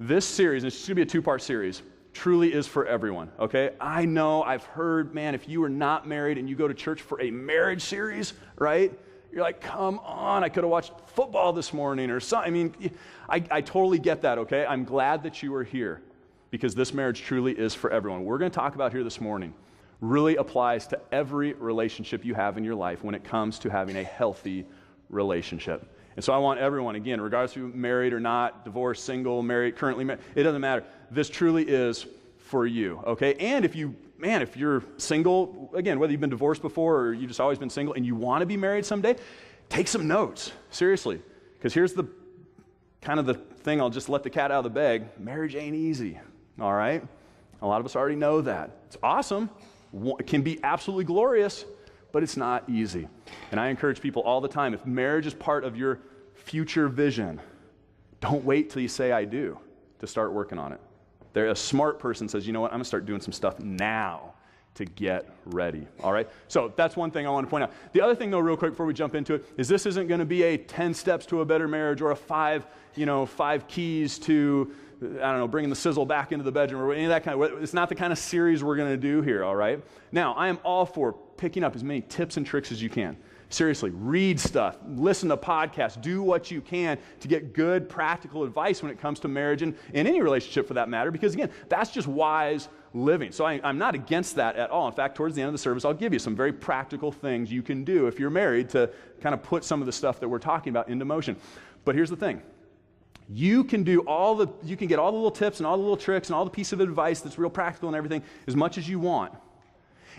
This series, and it's going to be a two-part series, truly is for everyone, okay? I know, I've heard, man, if you are not married and you go to church for a marriage series, right? You're like, come on, I could have watched football this morning or something. I mean, I totally get that, okay? I'm glad that you are here because this marriage truly is for everyone. We're going to talk about here this morning really applies to every relationship you have in your life when it comes to having a healthy relationship. And so I want everyone, again, regardless if you're married or not, divorced, single, married, currently married, it doesn't matter. This truly is for you, okay? And if you're single, again, whether you've been divorced before or you've just always been single and you want to be married someday, take some notes, seriously. Because here's the kind of the thing, I'll just let the cat out of the bag. Marriage ain't easy, all right? A lot of us already know that. It's awesome. It can be absolutely glorious, but it's not easy. And I encourage people all the time, if marriage is part of your future vision, don't wait till you say I do to start working on it. A smart person says, you know what, I'm going to start doing some stuff now to get ready, all right? So that's one thing I want to point out. The other thing, though, real quick before we jump into it, is this isn't going to be a 10 steps to a better marriage or a 5 keys to, I don't know, bringing the sizzle back into the bedroom or any of that kind of, it's not the kind of series we're going to do here, all right? Now, I am all for picking up as many tips and tricks as you can. Seriously, read stuff, listen to podcasts, do what you can to get good practical advice when it comes to marriage and in any relationship for that matter, because again, that's just wise living. So I'm not against that at all. In fact, towards the end of the service, I'll give you some very practical things you can do if you're married to kind of put some of the stuff that we're talking about into motion. But here's the thing. You can get all the little tips and all the little tricks and all the piece of advice that's real practical and everything as much as you want.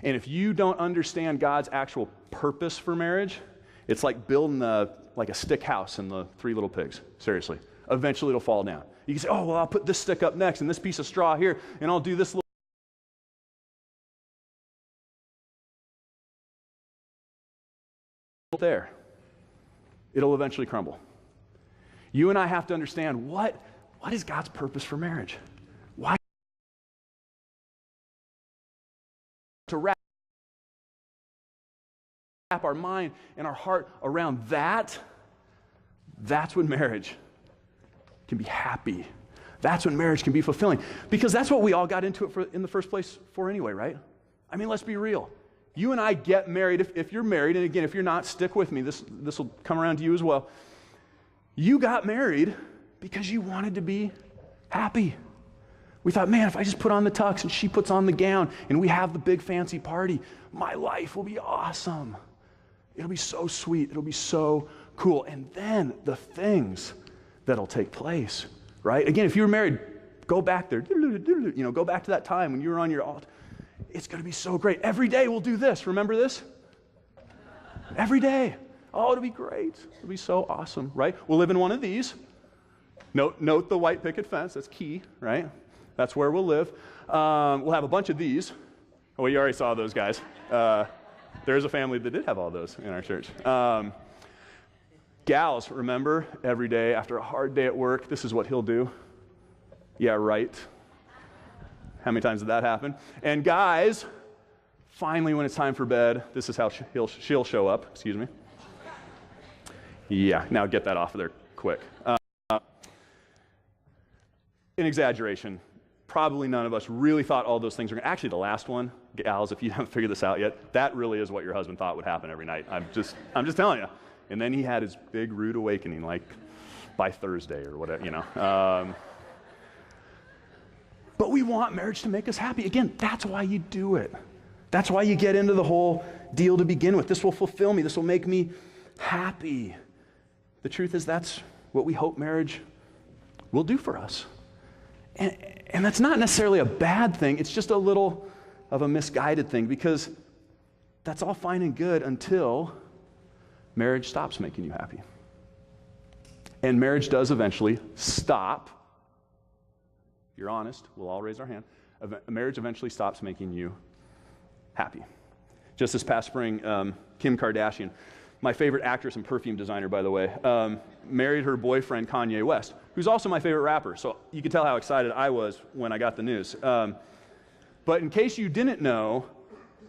And if you don't understand God's actual purpose for marriage, it's like building a stick house in the Three Little Pigs. Seriously. Eventually it'll fall down. You can say, oh, well, I'll put this stick up next and this piece of straw here, and I'll do this little there. It'll eventually crumble. You and I have to understand what is God's purpose for marriage? Why? To wrap our mind and our heart around that's when marriage can be happy. That's when marriage can be fulfilling. Because that's what we all got into it in the first place for anyway, right? I mean, let's be real. You and I get married, if you're married, and again, if you're not, stick with me, this will come around to you as well. You got married because you wanted to be happy. We thought, man, if I just put on the tux and she puts on the gown and we have the big fancy party, my life will be awesome. It'll be so sweet. It'll be so cool. And then the things that'll take place, right? Again, if you were married, go back there. Go back to that time when you were on your altar. It's going to be so great. Every day we'll do this. Remember this? Every day. Oh, it'll be great. It'll be so awesome, right? We'll live in one of these. Note the white picket fence. That's key, right? That's where we'll live. We'll have a bunch of these. Oh, you already saw those guys. There's a family that did have all those in our church. Gals, remember, every day after a hard day at work, this is what he'll do. Yeah, right. How many times did that happen? And guys, finally when it's time for bed, this is how she'll show up. Excuse me. Yeah, now get that off of there quick. In exaggeration, probably none of us really thought all those things were going to. Actually, the last one, gals, if you haven't figured this out yet, that really is what your husband thought would happen every night. I'm just telling you. And then he had his big rude awakening, like by Thursday or whatever, But we want marriage to make us happy. Again, that's why you do it. That's why you get into the whole deal to begin with. This will fulfill me. This will make me happy. The truth is that's what we hope marriage will do for us. And that's not necessarily a bad thing. It's just a little of a misguided thing because that's all fine and good until marriage stops making you happy. And marriage does eventually stop. If you're honest, we'll all raise our hand. Marriage eventually stops making you happy. Just this past spring, Kim Kardashian, my favorite actress and perfume designer, by the way, married her boyfriend, Kanye West, who's also my favorite rapper. So you can tell how excited I was when I got the news. But in case you didn't know,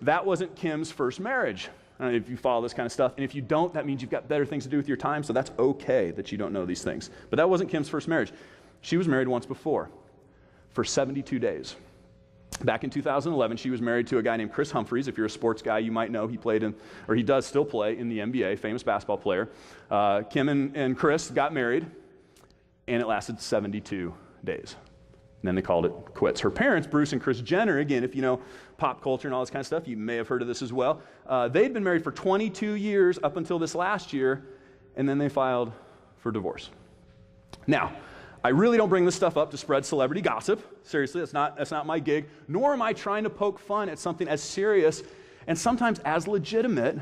that wasn't Kim's first marriage. I don't know if you follow this kind of stuff. And if you don't, that means you've got better things to do with your time, so that's okay that you don't know these things. But that wasn't Kim's first marriage. She was married once before for 72 days. Back in 2011, she was married to a guy named Chris Humphries. If you're a sports guy, you might know he does still play in the NBA, famous basketball player. Kim and Chris got married, and it lasted 72 days. And then they called it quits. Her parents, Bruce and Kris Jenner, again, if you know pop culture and all this kind of stuff, you may have heard of this as well. They'd been married for 22 years up until this last year, and then they filed for divorce. Now, I really don't bring this stuff up to spread celebrity gossip. Seriously, that's not my gig. Nor am I trying to poke fun at something as serious and sometimes as legitimate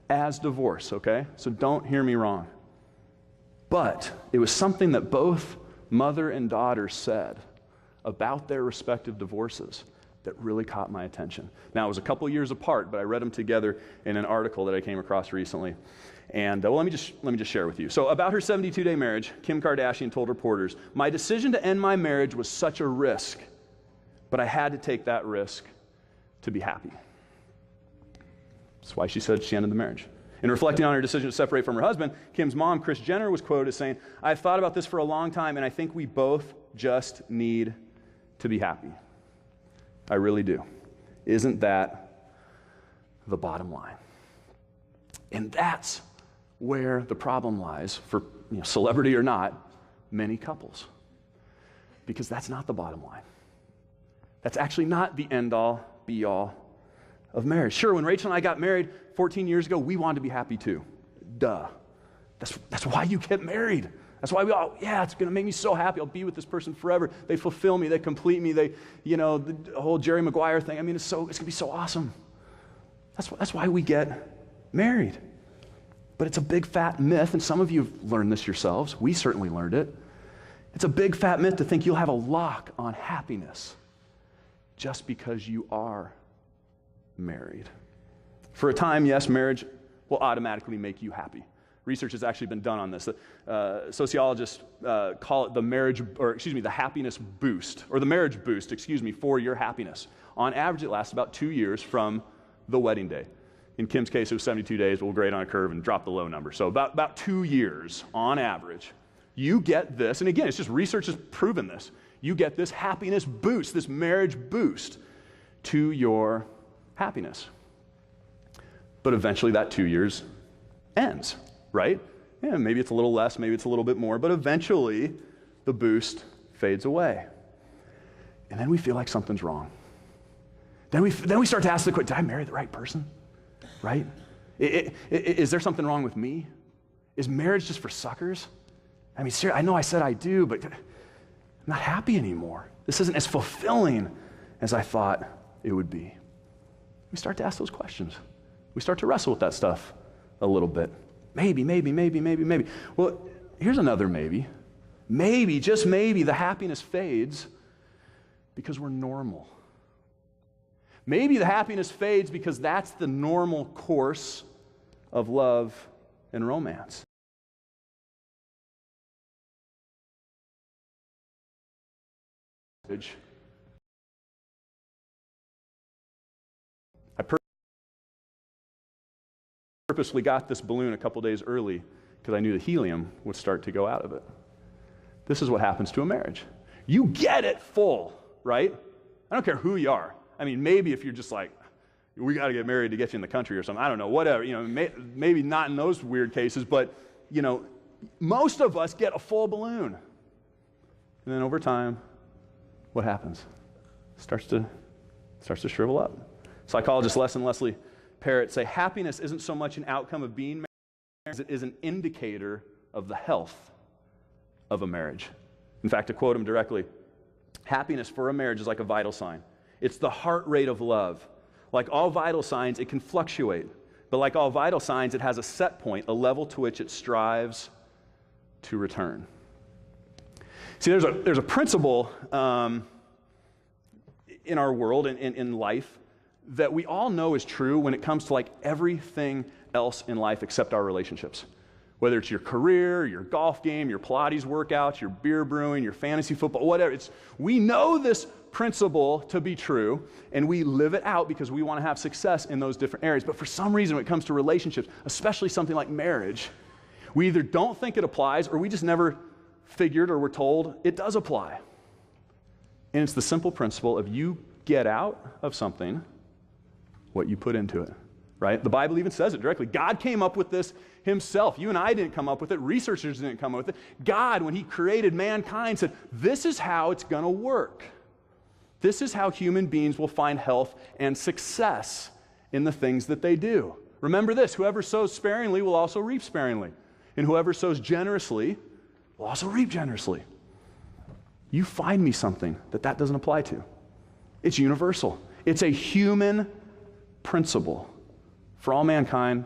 as divorce, okay? So don't hear me wrong. But it was something that both mother and daughter said about their respective divorces that really caught my attention. Now, it was a couple years apart, but I read them together in an article that I came across recently. And let me just share with you. So about her 72-day marriage, Kim Kardashian told reporters, "My decision to end my marriage was such a risk, but I had to take that risk to be happy." That's why she said she ended the marriage. In reflecting on her decision to separate from her husband, Kim's mom, Kris Jenner, was quoted as saying, "I've thought about this for a long time, and I think we both just need to be happy. I really do." Isn't that the bottom line? And that's where the problem lies for celebrity or not, many couples. Because that's not the bottom line. That's actually not the end-all, be-all of marriage. Sure, when Rachel and I got married 14 years ago, we wanted to be happy too. Duh. That's why you get married. That's why it's going to make me so happy. I'll be with this person forever. They fulfill me. They complete me. The whole Jerry Maguire thing. I mean, it's going to be so awesome. That's why we get married. But it's a big fat myth, and some of you have learned this yourselves. We certainly learned it. It's a big fat myth to think you'll have a lock on happiness just because you are married. For a time, yes, marriage will automatically make you happy. Research has actually been done on this. Sociologists call it the happiness boost, or the marriage boost, for your happiness. On average, it lasts about 2 years from the wedding day. In Kim's case, it was 72 days, but we'll grade on a curve and drop the low number. So about 2 years on average, you get this, and again, it's just research has proven this. You get this happiness boost, this marriage boost to your happiness. But eventually that 2 years ends, right? Yeah, maybe it's a little less, maybe it's a little bit more, but eventually the boost fades away. And then we feel like something's wrong. Then we start to ask the question, did I marry the right person? Right? Is there something wrong with me? Is marriage just for suckers? I mean, seriously, I know I said I do, but I'm not happy anymore. This isn't as fulfilling as I thought it would be. We start to ask those questions. We start to wrestle with that stuff a little bit. Maybe. Well, here's another maybe. Maybe, just maybe, the happiness fades because we're normal. Maybe the happiness fades because that's the normal course of love and romance. I purposely got this balloon a couple days early because I knew the helium would start to go out of it. This is what happens to a marriage. You get it full, right? I don't care who you are. I mean, maybe if you're just like, we got to get married to get you in the country or something. I don't know, whatever. Maybe not in those weird cases, but, most of us get a full balloon. And then over time, what happens? Starts to shrivel up. Psychologist Les and Leslie Parrott say happiness isn't so much an outcome of being married as it is an indicator of the health of a marriage. In fact, to quote him directly, happiness for a marriage is like a vital sign. It's the heart rate of love. Like all vital signs, it can fluctuate. But like all vital signs, it has a set point, a level to which it strives to return. See, there's a principle in our world, in life, that we all know is true when it comes to like everything else in life except our relationships. Whether it's your career, your golf game, your Pilates workouts, your beer brewing, your fantasy football, whatever. We know this principle to be true, and we live it out because we want to have success in those different areas. But for some reason, when it comes to relationships, especially something like marriage, we either don't think it applies or we just never figured or we're told it does apply. And it's the simple principle of you get out of something what you put into it, right? The Bible even says it directly. God came up with this himself. You and I didn't come up with it. Researchers didn't come up with it. God, when he created mankind, said, this is how it's going to work. This is how human beings will find health and success in the things that they do. Remember this, whoever sows sparingly will also reap sparingly. And whoever sows generously will also reap generously. You find me something that doesn't apply to. It's universal. It's a human principle for all mankind,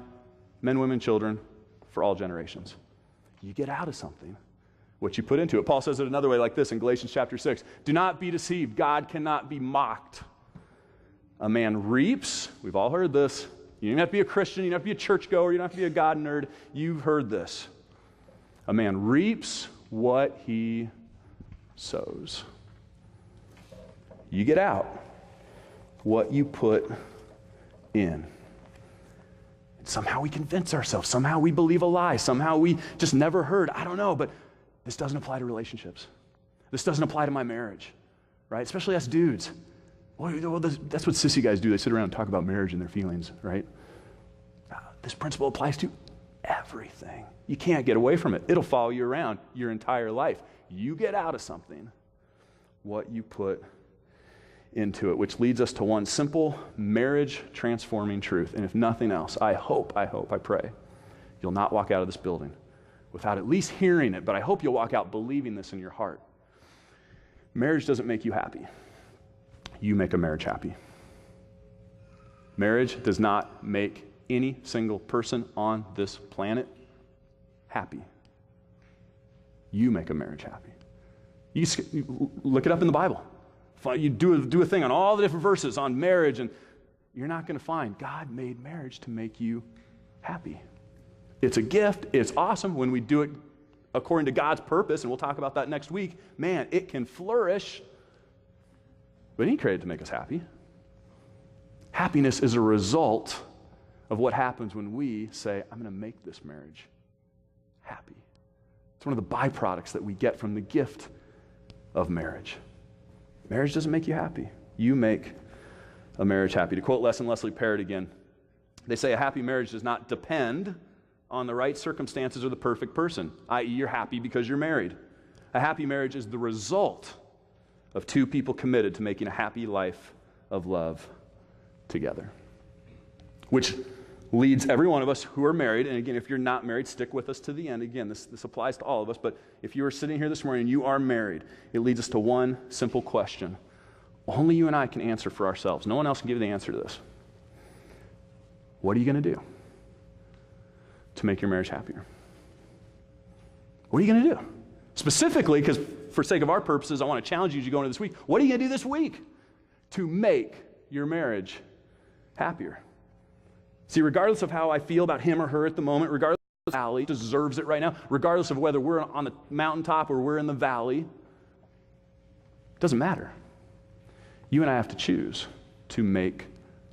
men, women, children, for all generations. You get out of something what you put into it. Paul says it another way like this in Galatians chapter 6. Do not be deceived. God cannot be mocked. A man reaps, we've all heard this. You don't have to be a Christian, you don't have to be a churchgoer, you don't have to be a God nerd. You've heard this. A man reaps what he sows. You get out what you put in. And somehow we convince ourselves, somehow we believe a lie, somehow we just never heard. I don't know, but this doesn't apply to relationships. This doesn't apply to my marriage, right? Especially us dudes. Well, that's what sissy guys do. They sit around and talk about marriage and their feelings, right? This principle applies to everything. You can't get away from it. It'll follow you around your entire life. You get out of something what you put into it, which leads us to one simple marriage transforming truth. And if nothing else, I pray, you'll not walk out of this building without at least hearing it, but I hope you'll walk out believing this in your heart. Marriage doesn't make you happy. You make a marriage happy. Marriage does not make any single person on this planet happy. You make a marriage happy. You look it up in the Bible. You do a thing on all the different verses on marriage, and you're not going to find God made marriage to make you happy. It's a gift. It's awesome when we do it according to God's purpose, and we'll talk about that next week. Man, it can flourish. But he created to make us happy. Happiness is a result of what happens when we say, I'm going to make this marriage happy. It's one of the byproducts that we get from the gift of marriage. Marriage doesn't make you happy. You make a marriage happy. To quote Les and Leslie Parrott again, they say a happy marriage does not depend on the right circumstances or the perfect person, i.e. you're happy because you're married. A happy marriage is the result of two people committed to making a happy life of love together. Which leads every one of us who are married, and again, if you're not married, stick with us to the end. Again, this applies to all of us, but if you are sitting here this morning and you are married, it leads us to one simple question. Only you and I can answer for ourselves. No one else can give you the answer to this. What are you going to do to make your marriage happier? What are you going to do? Specifically, because for sake of our purposes, I want to challenge you as you go into this week. What are you going to do this week to make your marriage happier? See, regardless of how I feel about him or her at the moment, regardless of how Allie deserves it right now, regardless of whether we're on the mountaintop or we're in the valley, it doesn't matter. You and I have to choose to make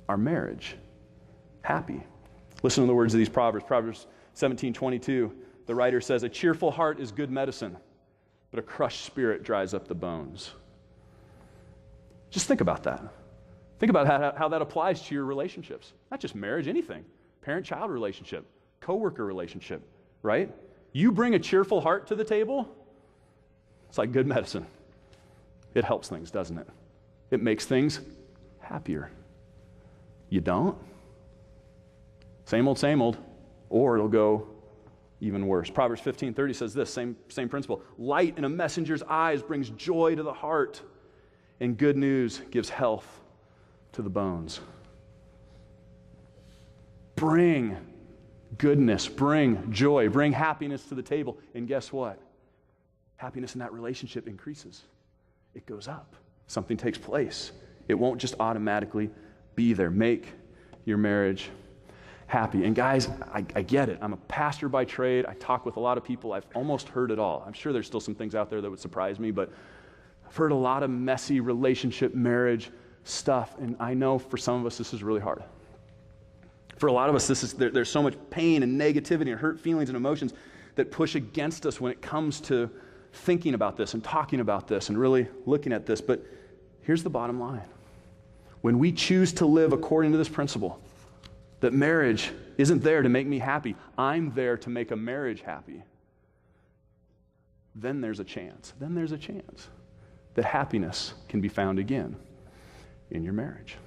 our marriage happy. Listen to the words of these Proverbs. Proverbs 17:22. The writer says, a cheerful heart is good medicine, but a crushed spirit dries up the bones. Just think about that. Think about how that applies to your relationships. Not just marriage, anything. Parent-child relationship, coworker relationship, right? You bring a cheerful heart to the table, it's like good medicine. It helps things, doesn't it? It makes things happier. You don't? Same old, or it'll go even worse. Proverbs 15:30 says this, same principle. Light in a messenger's eyes brings joy to the heart, and good news gives health to the bones. Bring goodness, bring joy, bring happiness to the table, and guess what? Happiness in that relationship increases. It goes up. Something takes place. It won't just automatically be there. Make your marriage happy. And guys, I get it. I'm a pastor by trade. I talk with a lot of people. I've almost heard it all. I'm sure there's still some things out there that would surprise me, but I've heard a lot of messy relationship, marriage stuff, and I know for some of us this is really hard. For a lot of us, there's so much pain and negativity and hurt feelings and emotions that push against us when it comes to thinking about this and talking about this and really looking at this. But here's the bottom line. When we choose to live according to this principle, that marriage isn't there to make me happy, I'm there to make a marriage happy, then there's a chance that happiness can be found again in your marriage.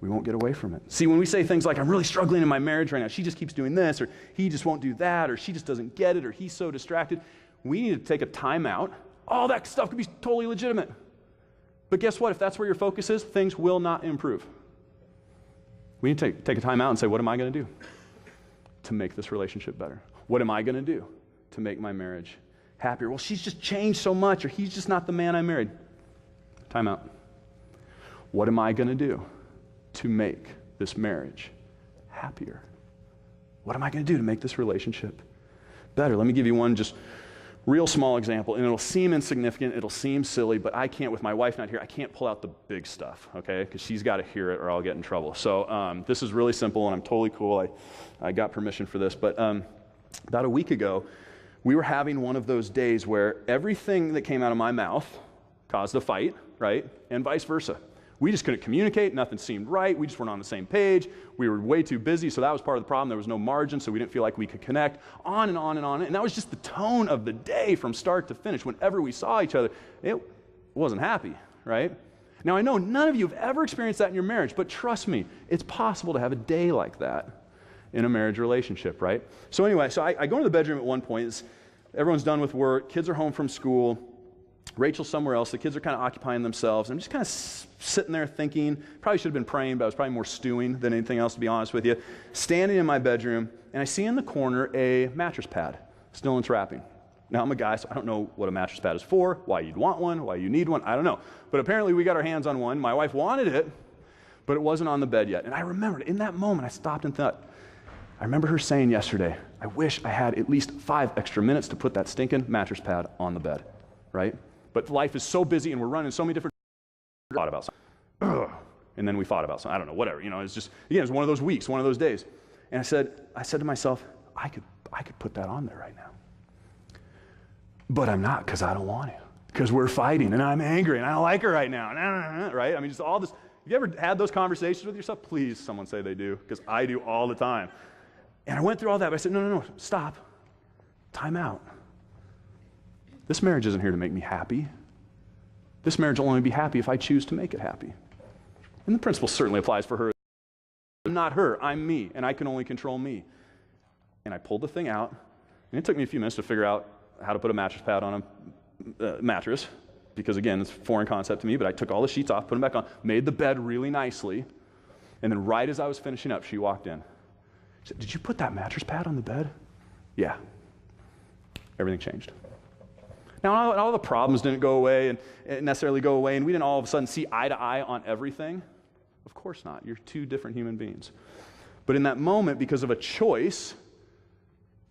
We won't get away from it. See, when we say things like, I'm really struggling in my marriage right now, she just keeps doing this, or he just won't do that, or she just doesn't get it, or he's so distracted, we need to take a time out. All that stuff could be totally legitimate. But guess what? If that's where your focus is, things will not improve. We need to take a time out and say, what am I going to do to make this relationship better? What am I going to do to make my marriage happier? Well, she's just changed so much, or he's just not the man I married. Time out. What am I going to do to make this marriage happier? What am I going to do to make this relationship better? Let me give you one just real small example, and it'll seem insignificant, it'll seem silly, but I can't, with my wife not here, I can't pull out the big stuff, okay? Because she's got to hear it or I'll get in trouble. So this is really simple, and I'm totally cool. I got permission for this, but about a week ago, we were having one of those days where everything that came out of my mouth caused a fight, right? And vice versa. We just couldn't communicate. Nothing seemed right. We just weren't on the same page. We were way too busy, so that was part of the problem. There was no margin, so we didn't feel like we could connect. On and on and on. And that was just the tone of the day from start to finish. Whenever we saw each other, it wasn't happy, right? Now, I know none of you have ever experienced that in your marriage, but trust me, it's possible to have a day like that in a marriage relationship, right? So anyway, I go into the bedroom at one point. Everyone's done with work. Kids are home from school. Rachel's somewhere else. The kids are kind of occupying themselves. I'm just kind of sitting there thinking, probably should have been praying, but I was probably more stewing than anything else, to be honest with you. Standing in my bedroom, and I see in the corner a mattress pad, still in its wrapping. Now, I'm a guy, so I don't know what a mattress pad is for, why you'd want one, why you need one, I don't know. But apparently we got our hands on one. My wife wanted it, but it wasn't on the bed yet. And I remembered, in that moment, I stopped and thought, I remember her saying yesterday, I wish I had at least 5 extra minutes to put that stinking mattress pad on the bed, right? But life is so busy and we're running so many different thought about something. And then we fought about something. I don't know, whatever. It's just, again, it was one of those weeks, one of those days. And I said to myself, I could put that on there right now. But I'm not, because I don't want to. Because we're fighting and I'm angry and I don't like her right now. Right? I mean, just all this. Have you ever had those conversations with yourself? Please, someone say they do, because I do all the time. And I went through all that, but I said, no, stop. Time out. This marriage isn't here to make me happy. This marriage will only be happy if I choose to make it happy. And the principle certainly applies for her. I'm not her, I'm me, and I can only control me. And I pulled the thing out, and it took me a few minutes to figure out how to put a mattress pad on a mattress, because again, it's a foreign concept to me, but I took all the sheets off, put them back on, made the bed really nicely, and then right as I was finishing up, she walked in. She said, did you put that mattress pad on the bed? Yeah. Everything changed. Now, all the problems didn't go away and necessarily go away, and we didn't all of a sudden see eye to eye on everything. Of course not. You're two different human beings. But in that moment, because of a choice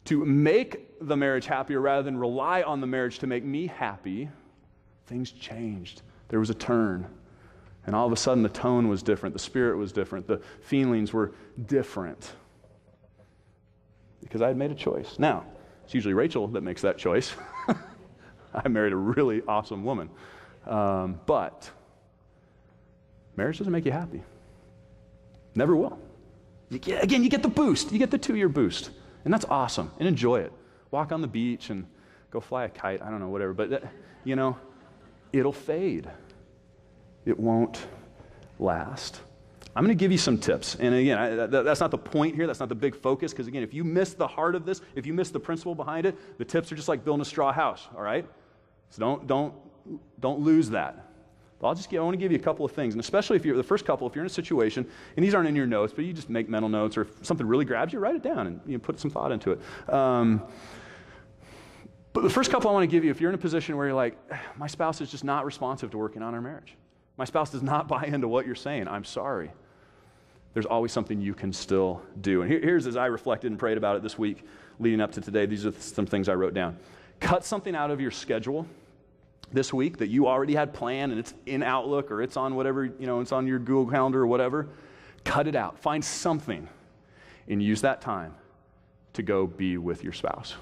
to make the marriage happier rather than rely on the marriage to make me happy, things changed. There was a turn. And all of a sudden, the tone was different. The spirit was different. The feelings were different. Because I had made a choice. Now, it's usually Rachel that makes that choice. I married a really awesome woman. But marriage doesn't make you happy. Never will. You get the boost. You get the 2-year boost. And that's awesome. And enjoy it. Walk on the beach and go fly a kite. I don't know, whatever. But, it'll fade. It won't last. I'm going to give you some tips. And again, that's not the point here. That's not the big focus. Because again, if you miss the heart of this, if you miss the principle behind it, the tips are just like building a straw house, all right? So don't lose that. But I want to give you a couple of things. And especially if you're the first couple, if you're in a situation, and these aren't in your notes, but you just make mental notes, or if something really grabs you, write it down and put some thought into it. But the first couple I want to give you, if you're in a position where you're like, my spouse is just not responsive to working on our marriage. My spouse does not buy into what you're saying. I'm sorry. There's always something you can still do. And here's, as I reflected and prayed about it this week leading up to today, these are some things I wrote down. Cut something out of your schedule this week that you already had planned, and it's in Outlook, or it's on whatever, it's on your Google Calendar or whatever. Cut it out. Find something and use that time to go be with your spouse.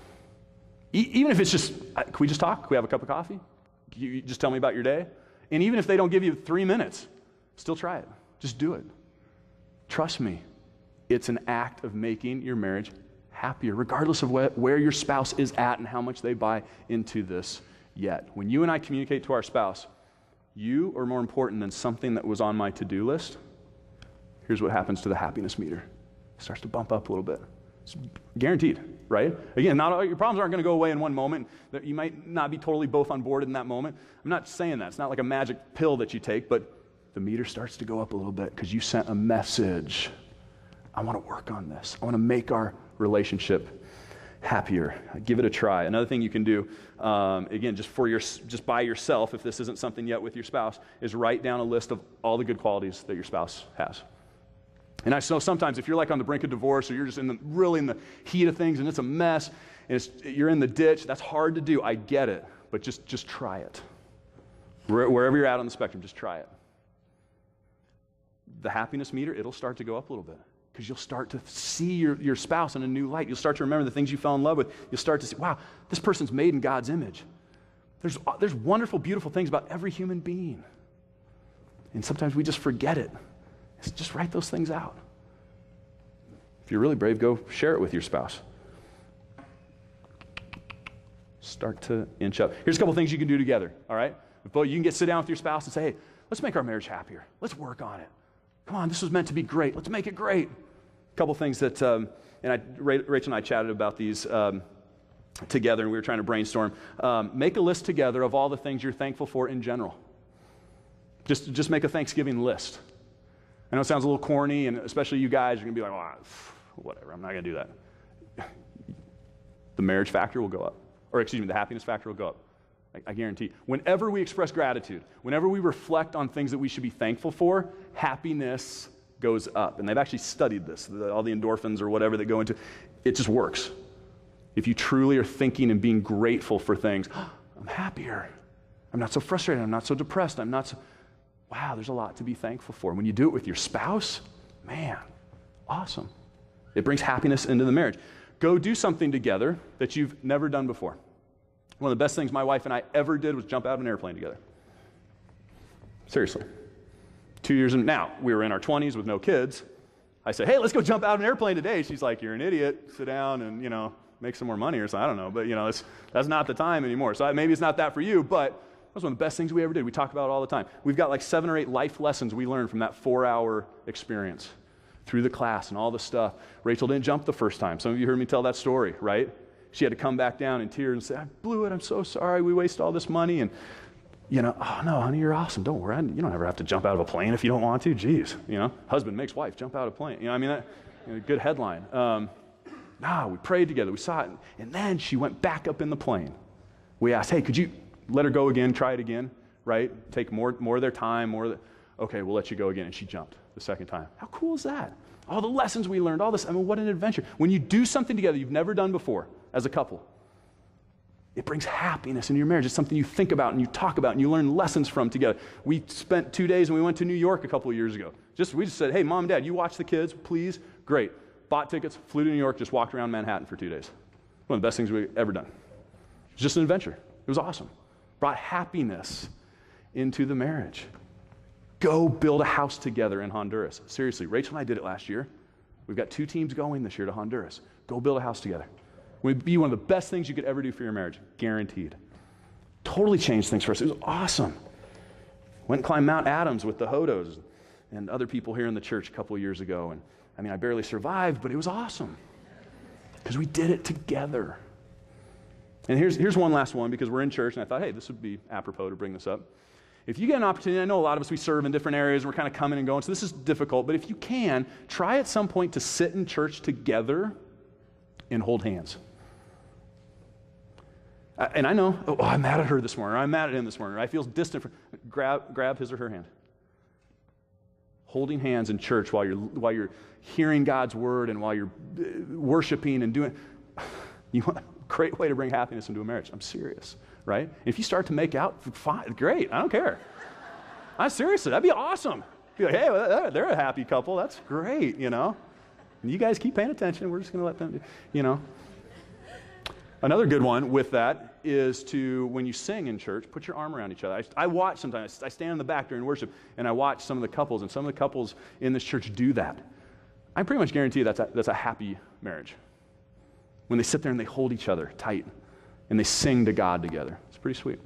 Even if it's just, can we just talk? Can we have a cup of coffee? You just tell me about your day? And even if they don't give you 3 minutes, still try it. Just do it. Trust me, it's an act of making your marriage happier, regardless of where your spouse is at and how much they buy into this yet. When you and I communicate to our spouse, you are more important than something that was on my to-do list, here's what happens to the happiness meter. It starts to bump up a little bit. It's guaranteed, right? Again, not all your problems aren't going to go away in one moment. That you might not be totally both on board in that moment. I'm not saying that. It's not like a magic pill that you take, but the meter starts to go up a little bit because you sent a message. I want to work on this. I want to make our relationship happier. Give it a try. Another thing you can do, again, just by yourself, if this isn't something yet with your spouse, is write down a list of all the good qualities that your spouse has. And I know sometimes if you're like on the brink of divorce or you're just really in the heat of things and it's a mess and you're in the ditch, that's hard to do. I get it, but just try it. Wherever you're at on the spectrum, just try it. The happiness meter, it'll start to go up a little bit because you'll start to see your spouse in a new light. You'll start to remember the things you fell in love with. You'll start to see, wow, this person's made in God's image. There's wonderful, beautiful things about every human being. And sometimes we just forget it. Just write those things out. If you're really brave, go share it with your spouse. Start to inch up. Here's a couple things you can do together, all right? You can sit down with your spouse and say, hey, let's make our marriage happier. Let's work on it. Come on, this was meant to be great. Let's make it great. A couple things that, Rachel and I chatted about these together, and we were trying to brainstorm. Make a list together of all the things you're thankful for in general. Just make a Thanksgiving list. I know it sounds a little corny, and especially you guys are going to be like, oh, whatever, I'm not going to do that. The marriage factor will go up. Or excuse me, the happiness factor will go up. I guarantee. Whenever we express gratitude, whenever we reflect on things that we should be thankful for, happiness goes up. And they've actually studied this, all the endorphins or whatever that go into it just works. If you truly are thinking and being grateful for things, I'm happier. I'm not so frustrated. I'm not so depressed. Wow, there's a lot to be thankful for. When you do it with your spouse, man, awesome. It brings happiness into the marriage. Go do something together that you've never done before. One of the best things my wife and I ever did was jump out of an airplane together. Seriously. 2 years in, now, we were in our 20s with no kids. I said, hey, let's go jump out of an airplane today. She's like, you're an idiot. Sit down and, make some more money or something. I don't know, but, that's not the time anymore. So maybe it's not that for you, but that was one of the best things we ever did. We talk about it all the time. We've got like 7 or 8 life lessons we learned from that 4-hour experience through the class and all the stuff. Rachel didn't jump the first time. Some of you heard me tell that story, right? She had to come back down in tears and say, I blew it. I'm so sorry. We wasted all this money. And, oh, no, honey, you're awesome. Don't worry. You don't ever have to jump out of a plane if you don't want to. Jeez, husband makes wife jump out of a plane. Good headline. We prayed together. We saw it. And then she went back up in the plane. We asked, hey, could you let her go again, try it again, right? Take more of their time, okay, we'll let you go again. And she jumped the second time. How cool is that? All the lessons we learned, all this. What an adventure. When you do something together you've never done before as a couple, it brings happiness in your marriage. It's something you think about and you talk about and you learn lessons from together. We spent 2 days and we went to New York a couple of years ago. We just said, hey, mom and dad, you watch the kids, please. Great. Bought tickets, flew to New York, just walked around Manhattan for 2 days. One of the best things we've ever done. It was just an adventure. It was awesome. Brought happiness into the marriage. Go build a house together in Honduras. Seriously, Rachel and I did it last year. We've got 2 teams going this year to Honduras. Go build a house together. It would be one of the best things you could ever do for your marriage, guaranteed. Totally changed things for us. It was awesome. Went and climbed Mount Adams with the Hodos and other people here in the church a couple of years ago. And I barely survived, but it was awesome because we did it together. And here's one last one because we're in church, and I thought, hey, this would be apropos to bring this up. If you get an opportunity, I know a lot of us, we serve in different areas, and we're kind of coming and going, so this is difficult, but if you can, try at some point to sit in church together and hold hands. And I know, I'm mad at her this morning, or I'm mad at him this morning, or I feel distant. Grab his or her hand. Holding hands in church while you're hearing God's word and while you're worshiping and doing, great way to bring happiness into a marriage. I'm serious, right? And if you start to make out, fine, great, I don't care. Seriously, that'd be awesome. Be like, hey, they're a happy couple, that's great, And you guys keep paying attention, we're just going to let them, Another good one with that is to, when you sing in church, put your arm around each other. I watch sometimes, I stand in the back during worship, and I watch some of the couples, and some of the couples in this church do that. I pretty much guarantee you that's a happy marriage. When they sit there and they hold each other tight, and they sing to God together. It's pretty sweet.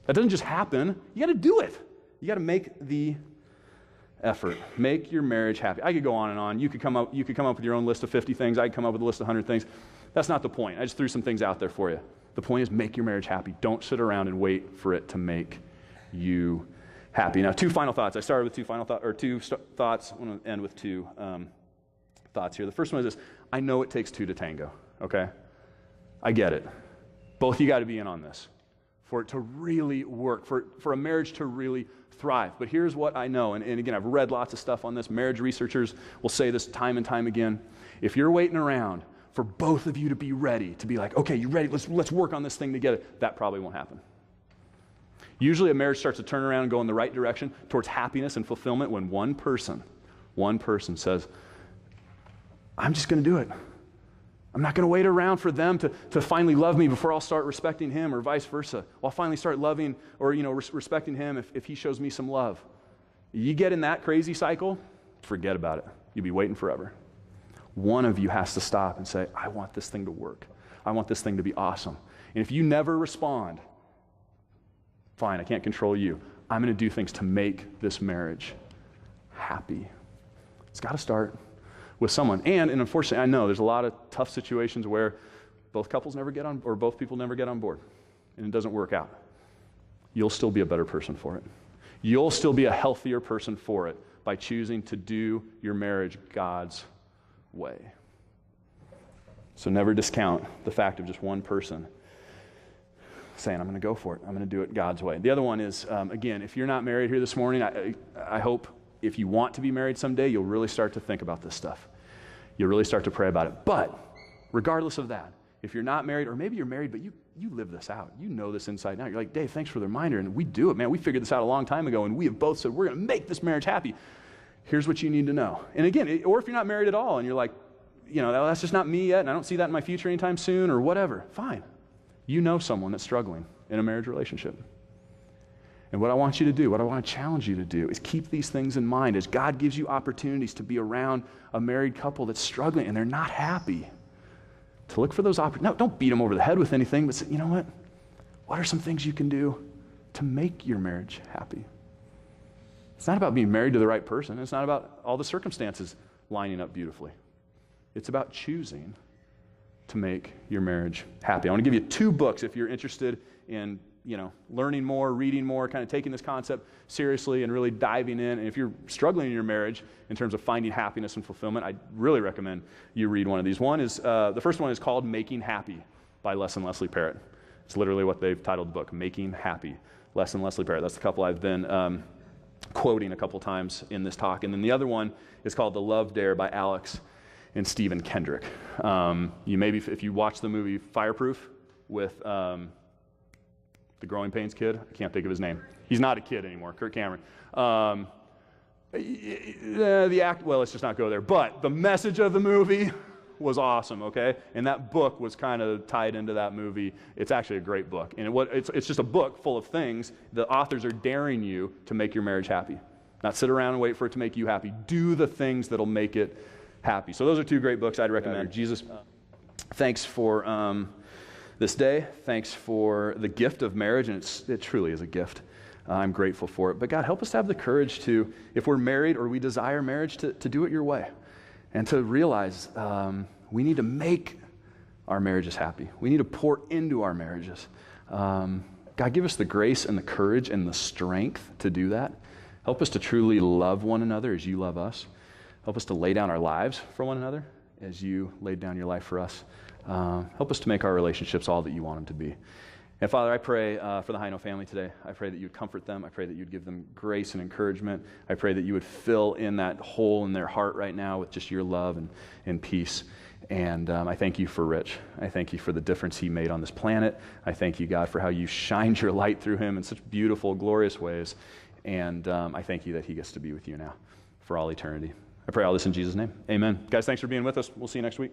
That doesn't just happen. You got to do it. You got to make the effort. Make your marriage happy. I could go on and on. You could come up with your own list of 50 things. I could come up with a list of 100 things. That's not the point. I just threw some things out there for you. The point is make your marriage happy. Don't sit around and wait for it to make you happy. Now, two final thoughts. I started with two thoughts. I want to end with two thoughts here. The first one is this. I know it takes two to tango, okay? I get it. Both of you got to be in on this for it to really work, for a marriage to really thrive. But here's what I know, and again, I've read lots of stuff on this. Marriage researchers will say this time and time again. If you're waiting around for both of you to be ready, to be like, okay, you ready? Let's work on this thing together. That probably won't happen. Usually a marriage starts to turn around and go in the right direction towards happiness and fulfillment when one person says, I'm just going to do it. I'm not going to wait around for them to finally love me before I'll start respecting him, or vice versa. I'll finally start loving or respecting him if he shows me some love. You get in that crazy cycle, forget about it. You'll be waiting forever. One of you has to stop and say, I want this thing to work. I want this thing to be awesome. And if you never respond, fine, I can't control you. I'm going to do things to make this marriage happy. It's got to start with someone. And unfortunately, I know there's a lot of tough situations where both couples never get on, or both people never get on board, and it doesn't work out. You'll still be a better person for it. You'll still be a healthier person for it by choosing to do your marriage God's way. So never discount the fact of just one person saying, I'm going to go for it. I'm going to do it God's way. The other one is, again, if you're not married here this morning, I hope if you want to be married someday, you'll really start to think about this stuff. You'll really start to pray about it. But regardless of that, if you're not married, or maybe you're married, but you live this out. You know this inside and out. You're like, Dave, thanks for the reminder. And we do it, man. We figured this out a long time ago, and we have both said, we're going to make this marriage happy. Here's what you need to know. And again, or if you're not married at all, and you're like, that's just not me yet, and I don't see that in my future anytime soon, or whatever, fine. You know someone that's struggling in a marriage relationship. And what I want you to do, what I want to challenge you to do, is keep these things in mind as God gives you opportunities to be around a married couple that's struggling and they're not happy. To look for those opportunities. No, don't beat them over the head with anything, but say, you know what? What are some things you can do to make your marriage happy? It's not about being married to the right person. It's not about all the circumstances lining up beautifully. It's about choosing to make your marriage happy. I want to give you 2 books if you're interested in learning more, reading more, kind of taking this concept seriously and really diving in. And if you're struggling in your marriage in terms of finding happiness and fulfillment, I really recommend you read one of these. The first one is called Making Happy by Les and Leslie Parrott. It's literally what they've titled the book, Making Happy, Les and Leslie Parrott. That's the couple I've been quoting a couple times in this talk. And then the other one is called The Love Dare by Alex and Stephen Kendrick. You maybe, if you watch the movie Fireproof with the Growing Pains kid, I can't think of his name. He's not a kid anymore, Kirk Cameron. Let's just not go there. But the message of the movie was awesome, okay? And that book was kind of tied into that movie. It's actually a great book. And it's just a book full of things. The authors are daring you to make your marriage happy. Not sit around and wait for it to make you happy. Do the things that'll make it happy. So those are 2 great books I'd recommend. Jesus, thanks for this day. Thanks for the gift of marriage, and it truly is a gift. I'm grateful for it. But God, help us to have the courage to, if we're married or we desire marriage, to do it your way. And to realize we need to make our marriages happy. We need to pour into our marriages. God, give us the grace and the courage and the strength to do that. Help us to truly love one another as you love us. Help us to lay down our lives for one another as you laid down your life for us. Help us to make our relationships all that you want them to be. And Father, I pray for the Heino family today. I pray that you'd comfort them. I pray that you'd give them grace and encouragement. I pray that you would fill in that hole in their heart right now with just your love and peace. And I thank you for Rich. I thank you for the difference he made on this planet. I thank you, God, for how you shined your light through him in such beautiful, glorious ways. And I thank you that he gets to be with you now for all eternity. I pray all this in Jesus' name. Amen. Guys, thanks for being with us. We'll see you next week.